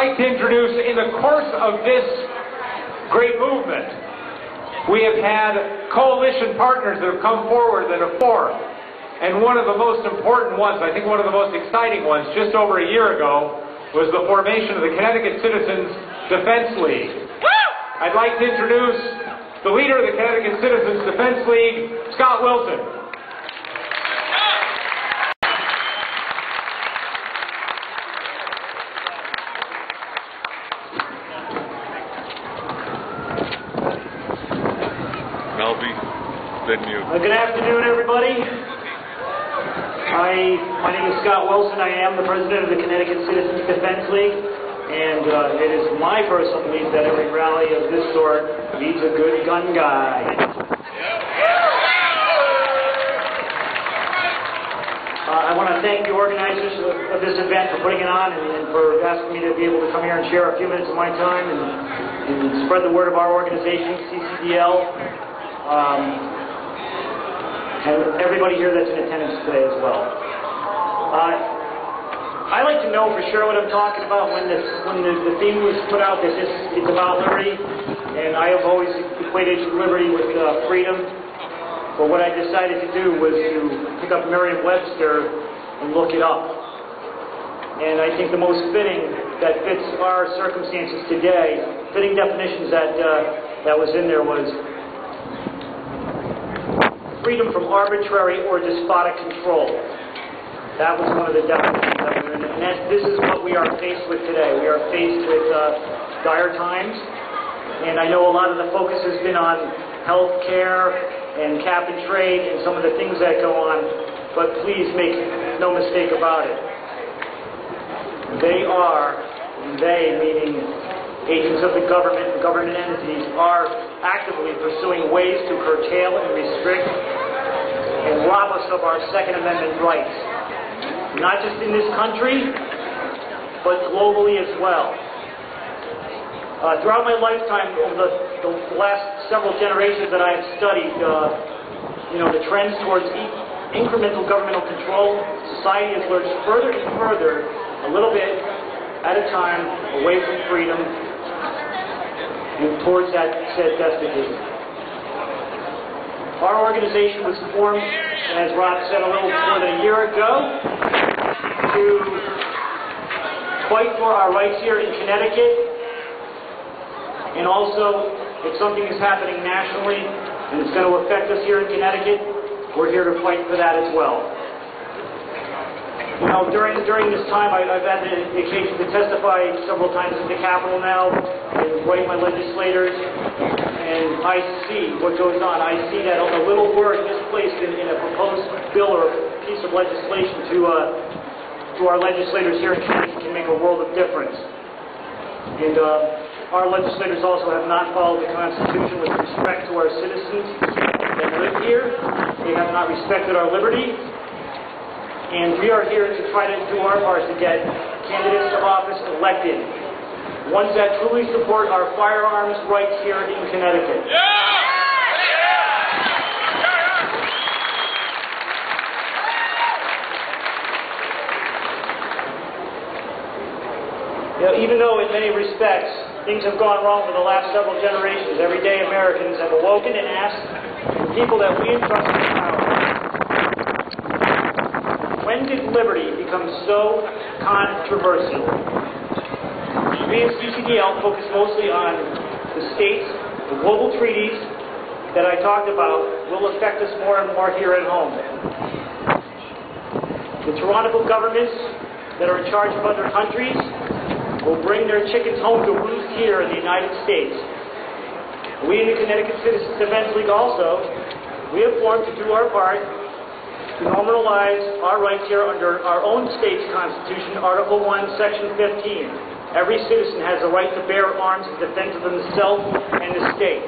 like to introduce, in the course of this great movement, we have had coalition partners that have come forward that have formed. And one of the most important ones, I think one of the most exciting ones, just over a year ago, was the formation of the Connecticut Citizens Defense League. I'd like to introduce the leader of the Connecticut Citizens Defense League, Scott Wilson. Good afternoon, everybody. My name is Scott Wilson. I am the president of the Connecticut Citizens Defense League, and it is my personal belief that every rally of this sort needs a good gun guy. I want to thank the organizers of this event for putting it on and for asking me to be able to come here and share a few minutes of my time and spread the word of our organization, CCDL. And everybody here that's in attendance today as well. I like to know for sure what I'm talking about when the theme was put out that it's about liberty, and I have always equated liberty with freedom. But what I decided to do was to pick up Merriam-Webster and look it up. And I think the most fitting that fits our circumstances today, fitting definitions that was in there was freedom from arbitrary or despotic control. That was one of the definitions that were in it. And this is what we are faced with today. We are faced with dire times. And I know a lot of the focus has been on health care and cap and trade and some of the things that go on. But please make no mistake about it. They meaning agents of the government and government entities, are actively pursuing ways to curtail and restrict and rob us of our Second Amendment rights. Not just in this country, but globally as well. Throughout my lifetime, over the last several generations that I have studied, the trends towards incremental governmental control, society has lurched further and further, a little bit at a time, away from freedom, and towards that said despotism. Our organization was formed, as Rob said, a little more than a year ago, to fight for our rights here in Connecticut, and also, if something is happening nationally, and it's going to affect us here in Connecticut, we're here to fight for that as well. During this time, I've had the occasion to testify several times at the Capitol now, and write my legislators, and I see what goes on. I see that a little word misplaced in a proposed bill or a piece of legislation to our legislators here in Connecticut can make a world of difference. And our legislators also have not followed the Constitution with respect to our citizens that live here. They have not respected our liberty. And we are here to try to do our part to get candidates to office elected, ones that truly support our firearms rights here in Connecticut. Even though in many respects things have gone wrong for the last several generations, everyday Americans have awoken and asked the people that we entrust with power, when did liberty become so controversial? We at CCDL focus mostly on the states, the global treaties that I talked about will affect us more and more here at home. The tyrannical governments that are in charge of other countries will bring their chickens home to roost here in the United States. We in the Connecticut Citizens Defense League also, we have formed to do our part to normalize our rights here under our own state's Constitution, Article 1, Section 15. Every citizen has the right to bear arms in defense of himself and the state.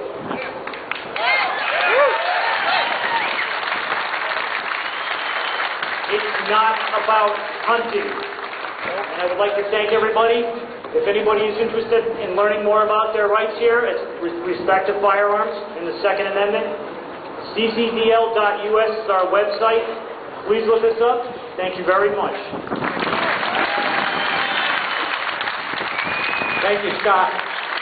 It's not about hunting. And I would like to thank everybody. If anybody is interested in learning more about their rights here with respect to firearms and the Second Amendment, CCDL.us is our website. Please look us up. Thank you very much. Thank you, Scott.